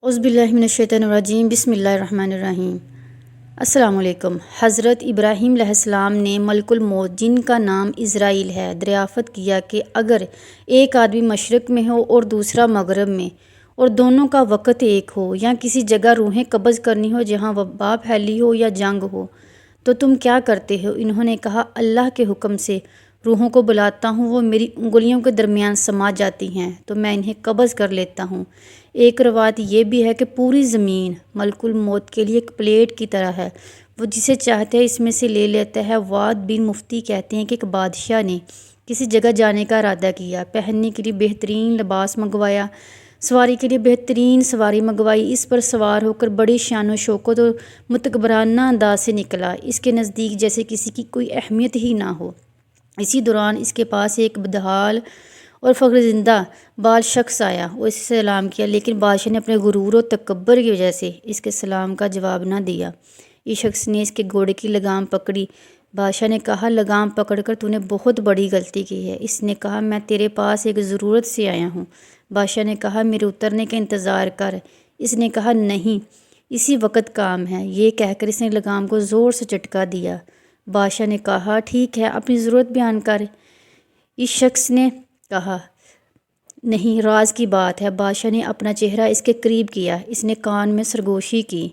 اعوذ باللہ من الشیطان الرجیم بسم اللہ الرحمن الرحیم۔ السلام علیکم۔ حضرت ابراہیم علیہ السلام نے ملک الموت، جن کا نام عزرائیل ہے، دریافت کیا کہ اگر ایک آدمی مشرق میں ہو اور دوسرا مغرب میں، اور دونوں کا وقت ایک ہو، یا کسی جگہ روحیں قبض کرنی ہو جہاں وبا پھیلی ہو یا جنگ ہو، تو تم کیا کرتے ہو؟ انہوں نے کہا، اللہ کے حکم سے روحوں کو بلاتا ہوں، وہ میری انگلیوں کے درمیان سما جاتی ہیں تو میں انہیں قبض کر لیتا ہوں۔ ایک روایت یہ بھی ہے کہ پوری زمین ملک الموت کے لیے ایک پلیٹ کی طرح ہے، وہ جسے چاہتا ہے اس میں سے لے لیتا ہے۔ واد بن مفتی کہتے ہیں کہ ایک بادشاہ نے کسی جگہ جانے کا ارادہ کیا، پہننے کے لیے بہترین لباس منگوایا، سواری کے لیے بہترین سواری منگوائی، اس پر سوار ہو کر بڑی شان و شوکت اور متکبرانہ انداز سے نکلا، اس کے نزدیک جیسے کسی کی کوئی اہمیت ہی نہ ہو۔ اسی دوران اس کے پاس ایک بدحال اور فخر زندہ بال شخص آیا، وہ اسے سلام کیا، لیکن بادشاہ نے اپنے غرور و تکبر کی وجہ سے اس کے سلام کا جواب نہ دیا۔ اس شخص نے اس کے گھوڑے کی لگام پکڑی۔ بادشاہ نے کہا، لگام پکڑ کر تو نے بہت بڑی غلطی کی ہے۔ اس نے کہا، میں تیرے پاس ایک ضرورت سے آیا ہوں۔ بادشاہ نے کہا، میرے اترنے کا انتظار کر۔ اس نے کہا، نہیں، اسی وقت کام ہے۔ یہ کہہ کر اس نے لگام کو زور سے چٹکا دیا۔ بادشاہ نے کہا، ٹھیک ہے، اپنی ضرورت بیان کر۔ اس شخص نے کہا، نہیں، راز کی بات ہے۔ بادشاہ نے اپنا چہرہ اس کے قریب کیا، اس نے کان میں سرگوشی کی،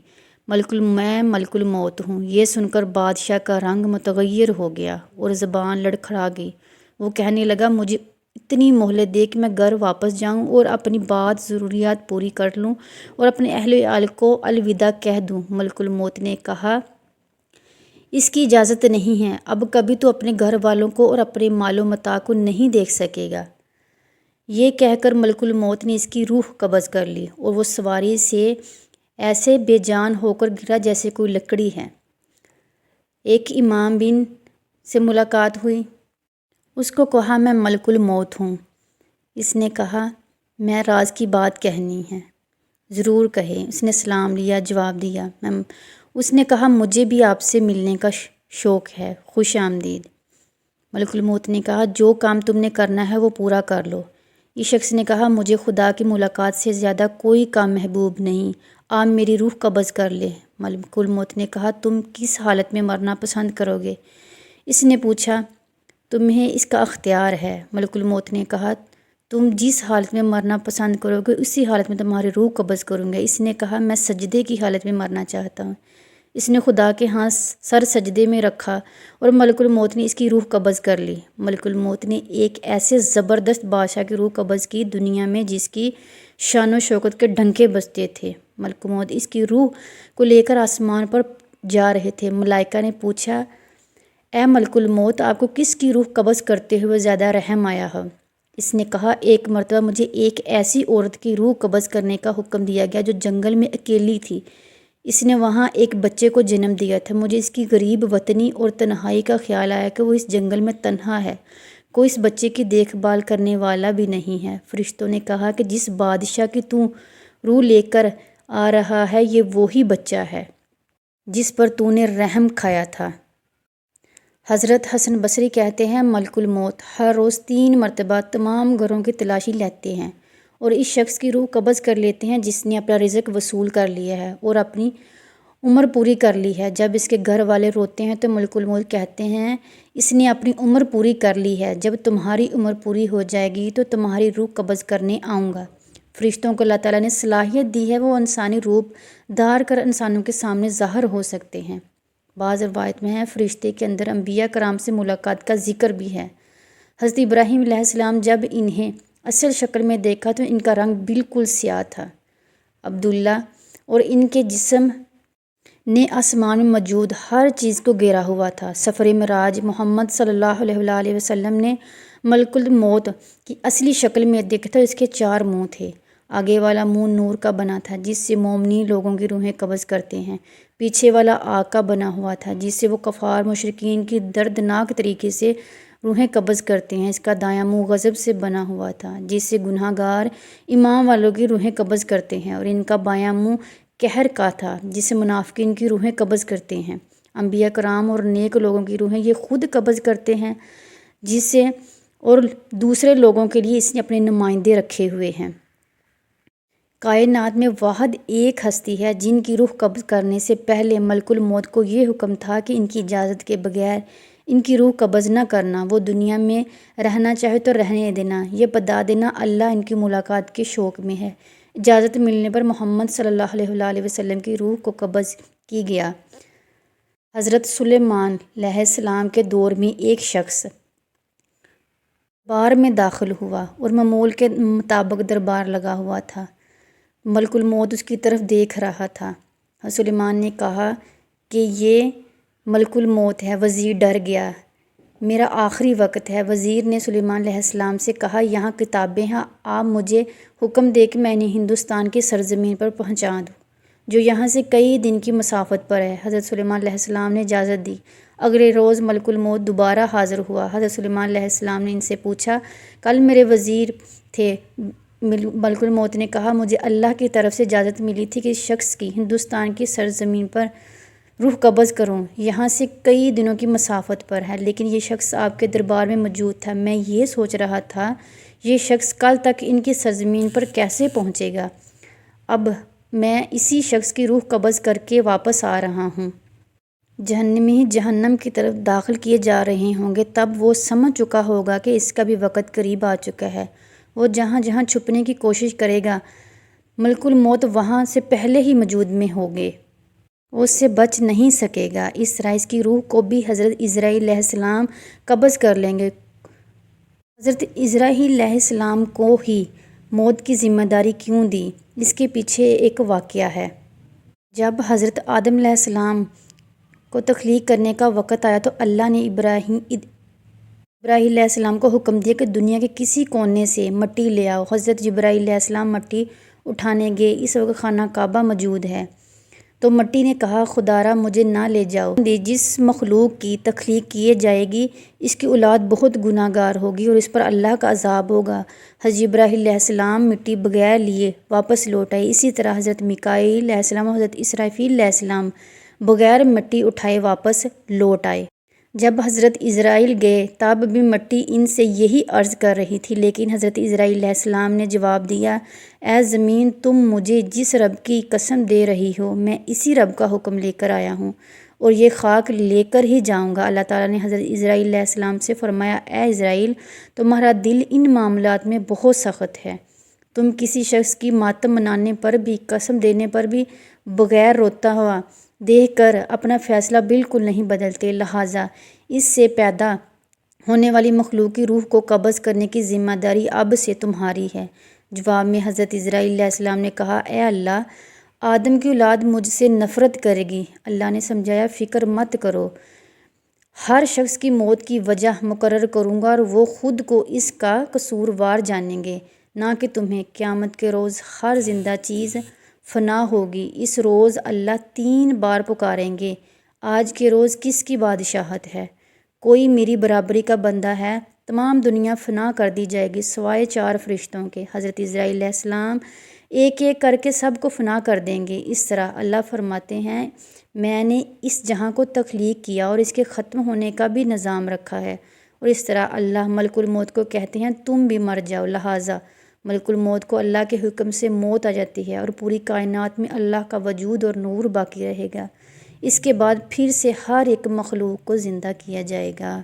میں ملک الموت ہوں۔ یہ سن کر بادشاہ کا رنگ متغیر ہو گیا اور زبان لڑکھڑا گئی۔ وہ کہنے لگا، مجھے اتنی مہلت دے کہ میں گھر واپس جاؤں اور اپنی ضروریات پوری کر لوں اور اپنے اہل عیال کو الوداع کہہ دوں۔ ملک الموت نے کہا، اس کی اجازت نہیں ہے، اب کبھی تو اپنے گھر والوں کو اور اپنے مال و متاع کو نہیں دیکھ سکے گا۔ یہ کہہ کر ملک الموت نے اس کی روح قبض کر لی اور وہ سواری سے ایسے بے جان ہو کر گرا جیسے کوئی لکڑی ہے۔ ایک امام بن سے ملاقات ہوئی، اس کو کہا، میں ملک الموت ہوں۔ اس نے کہا، میں راز کی بات کہنی ہے۔ ضرور کہیں۔ اس نے سلام لیا، جواب دیا۔ اس نے کہا، مجھے بھی آپ سے ملنے کا شوق ہے، خوش آمدید۔ ملک الموت نے کہا، جو کام تم نے کرنا ہے وہ پورا کر لو۔ اس شخص نے کہا، مجھے خدا کی ملاقات سے زیادہ کوئی کام محبوب نہیں، آپ میری روح قبض کر لیں۔ ملک الموت نے کہا، تم کس حالت میں مرنا پسند کرو گے؟ اس نے پوچھا، تمہیں اس کا اختیار ہے۔ ملک الموت نے کہا، تم جس حالت میں مرنا پسند کرو گے اسی حالت میں تمہاری روح قبض کروں گا۔ اس نے کہا، میں سجدے کی حالت میں مرنا چاہتا ہوں۔ اس نے خدا کے ہاں سر سجدے میں رکھا اور ملک الموت نے اس کی روح قبض کر لی۔ ملک الموت نے ایک ایسے زبردست بادشاہ کی روح قبض کی دنیا میں جس کی شان و شوکت کے ڈنکے بجتے تھے۔ ملک الموت اس کی روح کو لے کر آسمان پر جا رہے تھے۔ ملائکہ نے پوچھا، اے ملک الموت، آپ کو کس کی روح قبض کرتے ہوئے زیادہ رحم آیا ہے؟ اس نے کہا، ایک مرتبہ مجھے ایک ایسی عورت کی روح قبض کرنے کا حکم دیا گیا جو جنگل میں اکیلی تھی۔ اس نے وہاں ایک بچے کو جنم دیا تھا۔ مجھے اس کی غریب وطنی اور تنہائی کا خیال آیا کہ وہ اس جنگل میں تنہا ہے، کوئی اس بچے کی دیکھ بھال کرنے والا بھی نہیں ہے۔ فرشتوں نے کہا کہ جس بادشاہ کی تو روح لے کر آ رہا ہے یہ وہی بچہ ہے جس پر تو نے رحم کھایا تھا۔ حضرت حسن بصری کہتے ہیں، ملک الموت ہر روز 3 مرتبہ تمام گھروں کی تلاشی لیتے ہیں اور اس شخص کی روح قبض کر لیتے ہیں جس نے اپنا رزق وصول کر لیا ہے اور اپنی عمر پوری کر لی ہے۔ جب اس کے گھر والے روتے ہیں تو ملک الموت کہتے ہیں، اس نے اپنی عمر پوری کر لی ہے، جب تمہاری عمر پوری ہو جائے گی تو تمہاری روح قبض کرنے آؤں گا۔ فرشتوں کو اللہ تعالیٰ نے صلاحیت دی ہے، وہ انسانی روپ دھار کر انسانوں کے سامنے ظاہر ہو سکتے ہیں۔ بعض روایت میں ہے، فرشتے کے اندر انبیاء کرام سے ملاقات کا ذکر بھی ہے۔ حضرت ابراہیم علیہ السلام جب انہیں اصل شکل میں دیکھا تو ان کا رنگ بالکل سیاہ تھا۔ عبداللہ اور ان کے جسم نے آسمان میں موجود ہر چیز کو گھیرا ہوا تھا۔ سفر معراج محمد صلی اللہ علیہ وآلہ وسلم نے ملک الموت کی اصلی شکل میں دیکھا تو اس کے 4 منہ تھے۔ آگے والا منہ نور کا بنا تھا جس سے مومنین لوگوں کی روحیں قبض کرتے ہیں۔ پیچھے والا آگ کا بنا ہوا تھا جس سے وہ کفار مشرکین کی دردناک طریقے سے روحیں قبض کرتے ہیں۔ اس کا دایاں منہ غضب سے بنا ہوا تھا جس سے گناہ گار ایمان والوں کی روحیں قبض کرتے ہیں، اور ان کا بایاں منہ قہر کا تھا جس سے منافقین کی روحیں قبض کرتے ہیں۔ انبیاء کرام اور نیک لوگوں کی روحیں یہ خود قبض کرتے ہیں، جس سے اور دوسرے لوگوں کے لیے اس نے اپنے نمائندے رکھے ہوئے ہیں۔ کائنات میں واحد ایک ہستی ہے جن کی روح قبض کرنے سے پہلے ملک الموت کو یہ حکم تھا کہ ان کی اجازت کے بغیر ان کی روح قبض نہ کرنا، وہ دنیا میں رہنا چاہے تو رہنے دینا، یہ بتا دینا اللہ ان کی ملاقات کے شوق میں ہے۔ اجازت ملنے پر محمد صلی اللہ علیہ وآلہ وسلم کی روح کو قبض کی گیا۔ حضرت سلیمان علیہ السلام کے دور میں ایک شخص دربار میں داخل ہوا اور معمول کے مطابق دربار لگا ہوا تھا۔ ملک الموت اس کی طرف دیکھ رہا تھا۔ حضرت سلیمان نے کہا کہ یہ ملک الموت ہے۔ وزیر ڈر گیا، میرا آخری وقت ہے۔ وزیر نے سلیمان علیہ السلام سے کہا، یہاں کتابیں ہیں، آپ مجھے حکم دے کہ میں انہیں ہندوستان کی سرزمین پر پہنچا دوں جو یہاں سے کئی دن کی مسافت پر ہے۔ حضرت سلیمان علیہ السلام نے اجازت دی۔ اگلے روز ملک الموت دوبارہ حاضر ہوا۔ حضرت سلیمان علیہ السلام نے ان سے پوچھا، کل میرے وزیر تھے؟ ملک الموت نے کہا، مجھے اللہ کی طرف سے اجازت ملی تھی کہ اس شخص کی ہندوستان کی سرزمین پر روح قبض کروں، یہاں سے کئی دنوں کی مسافت پر ہے، لیکن یہ شخص آپ کے دربار میں موجود تھا۔ میں یہ سوچ رہا تھا یہ شخص کل تک ان کی سرزمین پر کیسے پہنچے گا۔ اب میں اسی شخص کی روح قبض کر کے واپس آ رہا ہوں۔ جہنمی جہنم کی طرف داخل کیے جا رہے ہوں گے، تب وہ سمجھ چکا ہوگا کہ اس کا بھی وقت قریب آ چکا ہے۔ وہ جہاں جہاں چھپنے کی کوشش کرے گا، ملک الموت وہاں سے پہلے ہی موجود میں ہوگے، وہ اس سے بچ نہیں سکے گا۔ اس طرح اس کی روح کو بھی حضرت عزرائیل علیہ السلام قبض کر لیں گے۔ حضرت عزرائیل علیہ السلام کو ہی موت کی ذمہ داری کیوں دی؟ اس کے پیچھے ایک واقعہ ہے۔ جب حضرت آدم علیہ السلام کو تخلیق کرنے کا وقت آیا تو اللہ نے ابراہیم علیہ السلام کو حکم دیا کہ دنیا کے کسی کونے سے مٹی لے آؤ۔ حضرت جبرائیل علیہ السلام مٹی اٹھانے گئے۔ اس وقت خانہ کعبہ موجود ہے، تو مٹی نے کہا، خدارا مجھے نہ لے جاؤ، جس مخلوق کی تخلیق کیے جائے گی اس کی اولاد بہت گناہ گار ہوگی اور اس پر اللہ کا عذاب ہوگا۔ حضرت جبرائیل علیہ السلام مٹی بغیر لیے واپس لوٹ آئے۔ اسی طرح حضرت میکائیل علیہ السلام اور حضرت اسرافیل علیہ السلام بغیر مٹی اٹھائے واپس لوٹ آئے۔ جب حضرت عزرائیل گئے تب بھی مٹی ان سے یہی عرض کر رہی تھی، لیکن حضرت عزرائیل علیہ السلام نے جواب دیا، اے زمین، تم مجھے جس رب کی قسم دے رہی ہو میں اسی رب کا حکم لے کر آیا ہوں اور یہ خاک لے کر ہی جاؤں گا۔ اللہ تعالیٰ نے حضرت عزرائیل علیہ السلام سے فرمایا، اے عزرائیل، تمہارا دل ان معاملات میں بہت سخت ہے، تم کسی شخص کی ماتم منانے پر بھی، قسم دینے پر بھی بغیر روتا ہوا دیکھ کر اپنا فیصلہ بالکل نہیں بدلتے، لہٰذا اس سے پیدا ہونے والی مخلوق کی روح کو قبض کرنے کی ذمہ داری اب سے تمہاری ہے۔ جواب میں حضرت عزرائیل علیہ السلام نے کہا، اے اللہ، آدم کی اولاد مجھ سے نفرت کرے گی۔ اللہ نے سمجھایا، فکر مت کرو، ہر شخص کی موت کی وجہ مقرر کروں گا اور وہ خود کو اس کا قصوروار جانیں گے، نہ کہ تمہیں۔ قیامت کے روز ہر زندہ چیز فنا ہوگی۔ اس روز اللہ 3 بار پکاریں گے، آج کے روز کس کی بادشاہت ہے؟ کوئی میری برابری کا بندہ ہے؟ تمام دنیا فنا کر دی جائے گی سوائے 4 فرشتوں کے۔ حضرت عزرائیل علیہ السلام ایک ایک کر کے سب کو فنا کر دیں گے۔ اس طرح اللہ فرماتے ہیں، میں نے اس جہاں کو تخلیق کیا اور اس کے ختم ہونے کا بھی نظام رکھا ہے، اور اس طرح اللہ ملک الموت کو کہتے ہیں، تم بھی مر جاؤ، لہٰذا ملک الموت کو اللہ کے حکم سے موت آ جاتی ہے اور پوری کائنات میں اللہ کا وجود اور نور باقی رہے گا۔ اس کے بعد پھر سے ہر ایک مخلوق کو زندہ کیا جائے گا۔